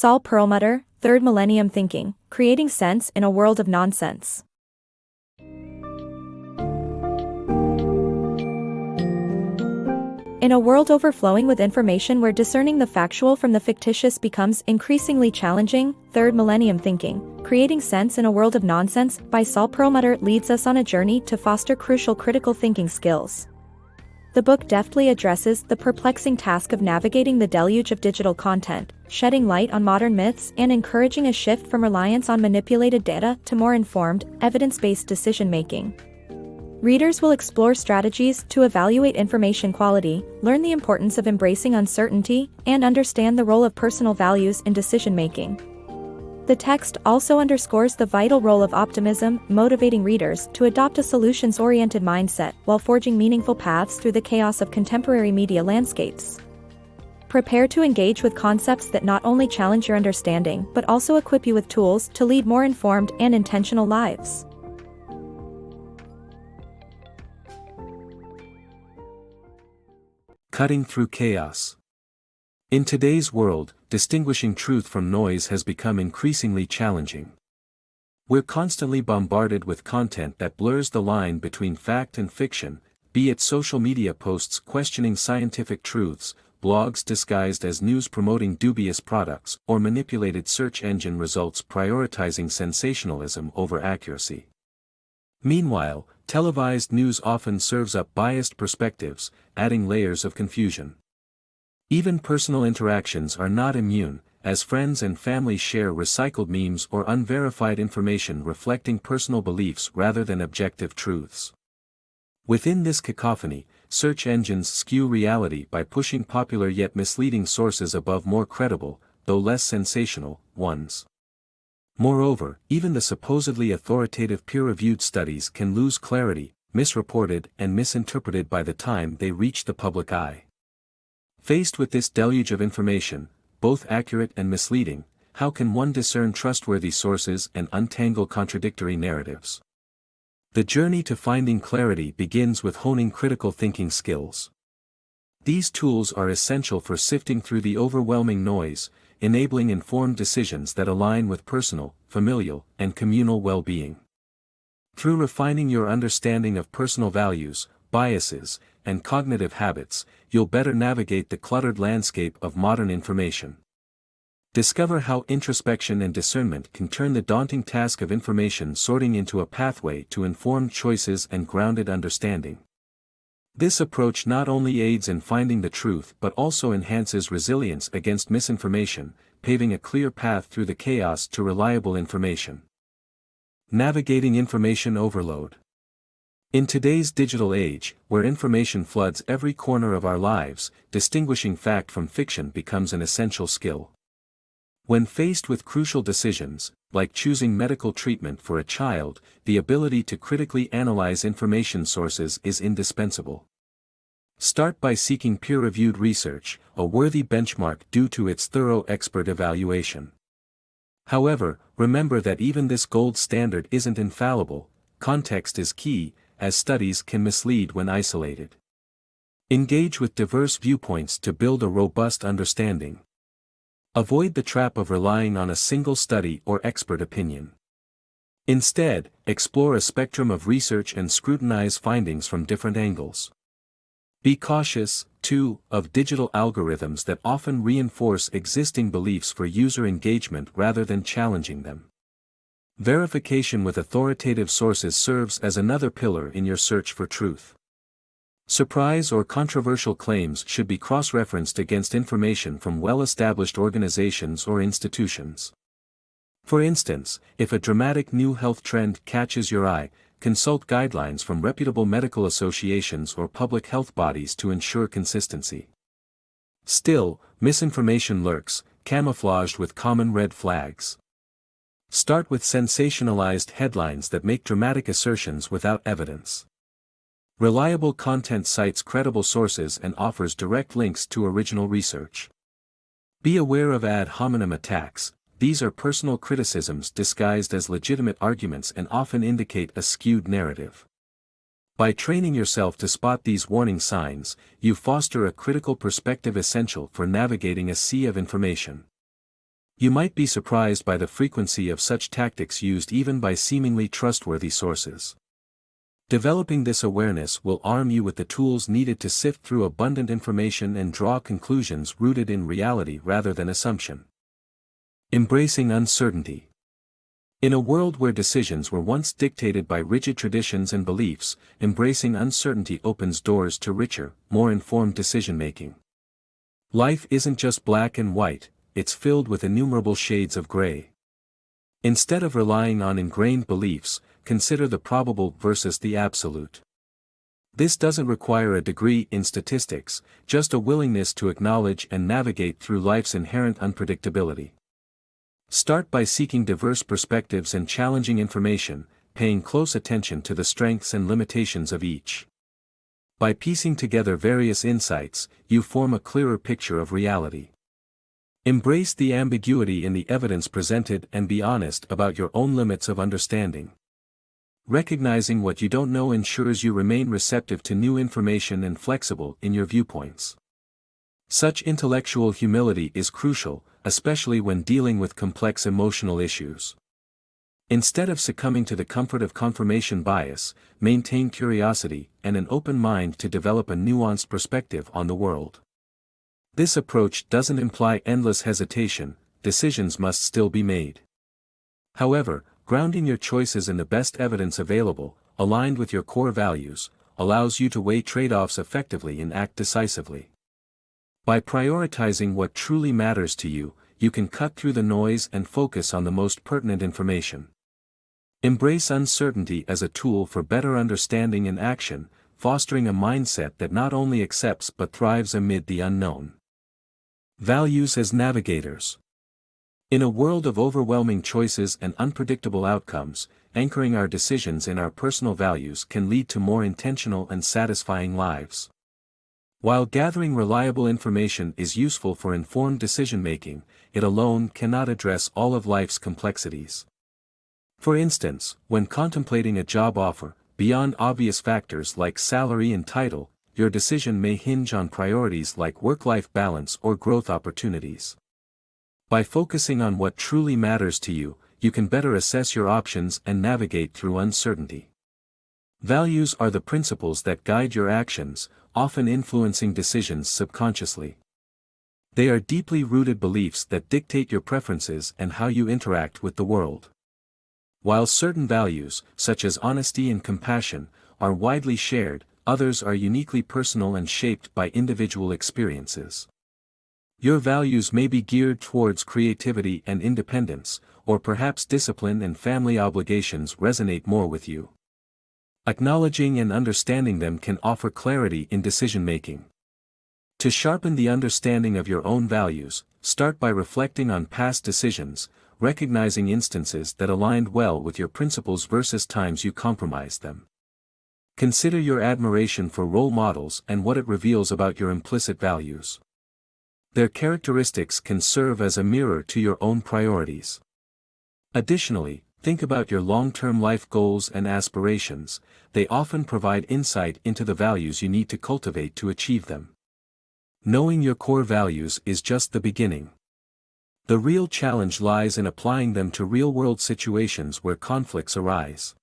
Saul Perlmutter, Third Millennium Thinking, Creating Sense in a World of Nonsense. In a world overflowing with information where discerning the factual from the fictitious becomes increasingly challenging, Third Millennium Thinking, Creating Sense in a World of Nonsense by Saul Perlmutter leads us on a journey to foster crucial critical thinking skills. The book deftly addresses the perplexing task of navigating the deluge of digital content, shedding light on modern myths and encouraging a shift from reliance on manipulated data to more informed, evidence-based decision-making. Readers will explore strategies to evaluate information quality, learn the importance of embracing uncertainty, and understand the role of personal values in decision-making. The text also underscores the vital role of optimism, motivating readers to adopt a solutions-oriented mindset while forging meaningful paths through the chaos of contemporary media landscapes. Prepare to engage with concepts that not only challenge your understanding but also equip you with tools to lead more informed and intentional lives. Cutting through chaos. In today's world, distinguishing truth from noise has become increasingly challenging. We're constantly bombarded with content that blurs the line between fact and fiction, be it social media posts questioning scientific truths, blogs disguised as news promoting dubious products, or manipulated search engine results prioritizing sensationalism over accuracy. Meanwhile, televised news often serves up biased perspectives, adding layers of confusion. Even personal interactions are not immune, as friends and family share recycled memes or unverified information reflecting personal beliefs rather than objective truths. Within this cacophony, search engines skew reality by pushing popular yet misleading sources above more credible, though less sensational, ones. Moreover, even the supposedly authoritative peer-reviewed studies can lose clarity, misreported and misinterpreted by the time they reach the public eye. Faced with this deluge of information, both accurate and misleading, how can one discern trustworthy sources and untangle contradictory narratives? The journey to finding clarity begins with honing critical thinking skills. These tools are essential for sifting through the overwhelming noise, enabling informed decisions that align with personal, familial, and communal well-being. Through refining your understanding of personal values, biases, and cognitive habits, you'll better navigate the cluttered landscape of modern information. Discover how introspection and discernment can turn the daunting task of information sorting into a pathway to informed choices and grounded understanding. This approach not only aids in finding the truth but also enhances resilience against misinformation, paving a clear path through the chaos to reliable information. Navigating information overload. In today's digital age, where information floods every corner of our lives, distinguishing fact from fiction becomes an essential skill. When faced with crucial decisions, like choosing medical treatment for a child, the ability to critically analyze information sources is indispensable. Start by seeking peer-reviewed research, a worthy benchmark due to its thorough expert evaluation. However, remember that even this gold standard isn't infallible. Context is key, as studies can mislead when isolated. Engage with diverse viewpoints to build a robust understanding. Avoid the trap of relying on a single study or expert opinion. Instead, explore a spectrum of research and scrutinize findings from different angles. Be cautious, too, of digital algorithms that often reinforce existing beliefs for user engagement rather than challenging them. Verification with authoritative sources serves as another pillar in your search for truth. Surprise or controversial claims should be cross-referenced against information from well-established organizations or institutions. For instance, if a dramatic new health trend catches your eye, consult guidelines from reputable medical associations or public health bodies to ensure consistency. Still, misinformation lurks, camouflaged with common red flags. Start with sensationalized headlines that make dramatic assertions without evidence. Reliable content cites credible sources and offers direct links to original research. Be aware of ad hominem attacks. These are personal criticisms disguised as legitimate arguments and often indicate a skewed narrative. By training yourself to spot these warning signs, you foster a critical perspective essential for navigating a sea of information. You might be surprised by the frequency of such tactics used even by seemingly trustworthy sources. Developing this awareness will arm you with the tools needed to sift through abundant information and draw conclusions rooted in reality rather than assumption. Embracing uncertainty. In a world where decisions were once dictated by rigid traditions and beliefs, embracing uncertainty opens doors to richer, more informed decision-making. Life isn't just black and white, it's filled with innumerable shades of gray. Instead of relying on ingrained beliefs, consider the probable versus the absolute. This doesn't require a degree in statistics, just a willingness to acknowledge and navigate through life's inherent unpredictability. Start by seeking diverse perspectives and challenging information, paying close attention to the strengths and limitations of each. By piecing together various insights, you form a clearer picture of reality. Embrace the ambiguity in the evidence presented and be honest about your own limits of understanding. Recognizing what you don't know ensures you remain receptive to new information and flexible in your viewpoints. Such intellectual humility is crucial, especially when dealing with complex emotional issues. Instead of succumbing to the comfort of confirmation bias, maintain curiosity and an open mind to develop a nuanced perspective on the world. This approach doesn't imply endless hesitation, decisions must still be made. However, grounding your choices in the best evidence available, aligned with your core values, allows you to weigh trade-offs effectively and act decisively. By prioritizing what truly matters to you, you can cut through the noise and focus on the most pertinent information. Embrace uncertainty as a tool for better understanding and action, fostering a mindset that not only accepts but thrives amid the unknown. Values as navigators. In a world of overwhelming choices and unpredictable outcomes, anchoring our decisions in our personal values can lead to more intentional and satisfying lives. While gathering reliable information is useful for informed decision-making, it alone cannot address all of life's complexities. For instance, when contemplating a job offer, beyond obvious factors like salary and title, your decision may hinge on priorities like work-life balance or growth opportunities. By focusing on what truly matters to you, you can better assess your options and navigate through uncertainty. Values are the principles that guide your actions, often influencing decisions subconsciously. They are deeply rooted beliefs that dictate your preferences and how you interact with the world. While certain values, such as honesty and compassion, are widely shared, others are uniquely personal and shaped by individual experiences. Your values may be geared towards creativity and independence, or perhaps discipline and family obligations resonate more with you. Acknowledging and understanding them can offer clarity in decision-making. To sharpen the understanding of your own values, start by reflecting on past decisions, recognizing instances that aligned well with your principles versus times you compromised them. Consider your admiration for role models and what it reveals about your implicit values. Their characteristics can serve as a mirror to your own priorities. Additionally, think about your long-term life goals and aspirations. They often provide insight into the values you need to cultivate to achieve them. Knowing your core values is just the beginning. The real challenge lies in applying them to real-world situations where conflicts arise.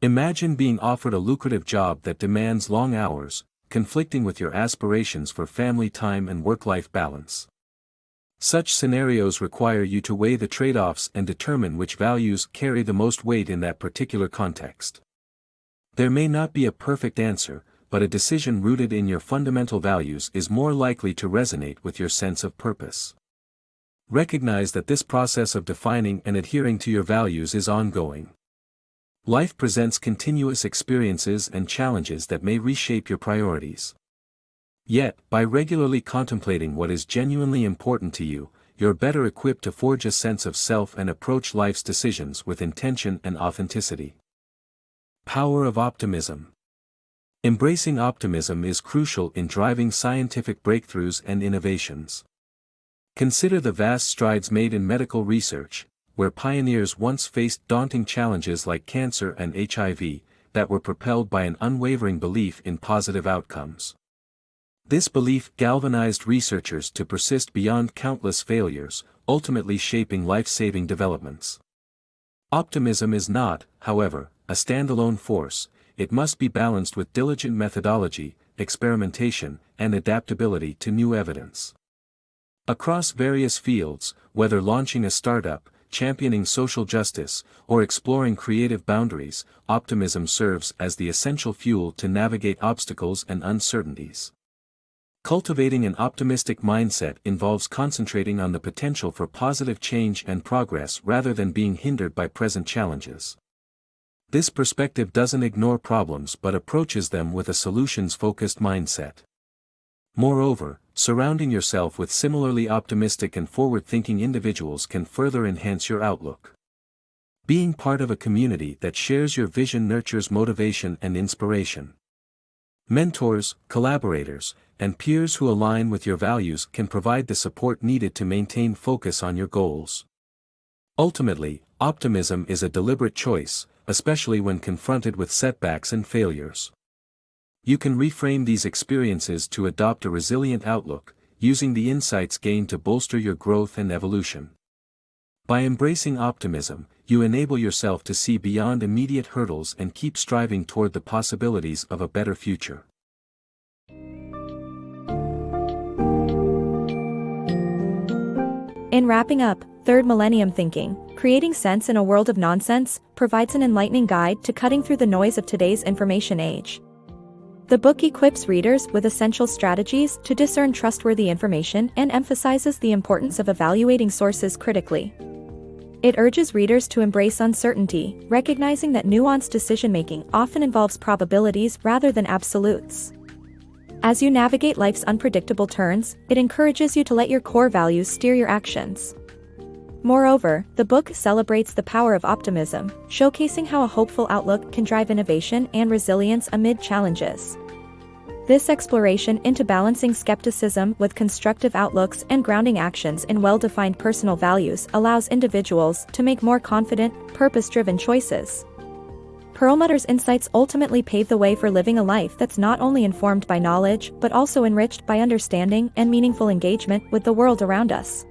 Imagine being offered a lucrative job that demands long hours, conflicting with your aspirations for family time and work-life balance. Such scenarios require you to weigh the trade-offs and determine which values carry the most weight in that particular context. There may not be a perfect answer, but a decision rooted in your fundamental values is more likely to resonate with your sense of purpose. Recognize that this process of defining and adhering to your values is ongoing. Life presents continuous experiences and challenges that may reshape your priorities. Yet, by regularly contemplating what is genuinely important to you, you're better equipped to forge a sense of self and approach life's decisions with intention and authenticity. Power of optimism. Embracing optimism is crucial in driving scientific breakthroughs and innovations. Consider the vast strides made in medical research, where pioneers once faced daunting challenges like cancer and HIV, that were propelled by an unwavering belief in positive outcomes. This belief galvanized researchers to persist beyond countless failures, ultimately shaping life-saving developments. Optimism is not, however, a standalone force. It must be balanced with diligent methodology, experimentation, and adaptability to new evidence. Across various fields, whether launching a startup, championing social justice, or exploring creative boundaries, optimism serves as the essential fuel to navigate obstacles and uncertainties. Cultivating an optimistic mindset involves concentrating on the potential for positive change and progress rather than being hindered by present challenges. This perspective doesn't ignore problems but approaches them with a solutions-focused mindset. Moreover, surrounding yourself with similarly optimistic and forward-thinking individuals can further enhance your outlook. Being part of a community that shares your vision nurtures motivation and inspiration. Mentors, collaborators, and peers who align with your values can provide the support needed to maintain focus on your goals. Ultimately, optimism is a deliberate choice, especially when confronted with setbacks and failures. You can reframe these experiences to adopt a resilient outlook, using the insights gained to bolster your growth and evolution. By embracing optimism, you enable yourself to see beyond immediate hurdles and keep striving toward the possibilities of a better future. In wrapping up, Third Millennium Thinking, Creating Sense in a World of Nonsense, provides an enlightening guide to cutting through the noise of today's information age. The book equips readers with essential strategies to discern trustworthy information and emphasizes the importance of evaluating sources critically. It urges readers to embrace uncertainty, recognizing that nuanced decision-making often involves probabilities rather than absolutes. As you navigate life's unpredictable turns, it encourages you to let your core values steer your actions. Moreover, the book celebrates the power of optimism, showcasing how a hopeful outlook can drive innovation and resilience amid challenges. This exploration into balancing skepticism with constructive outlooks and grounding actions in well-defined personal values allows individuals to make more confident, purpose-driven choices. Perlmutter's insights ultimately pave the way for living a life that's not only informed by knowledge but also enriched by understanding and meaningful engagement with the world around us.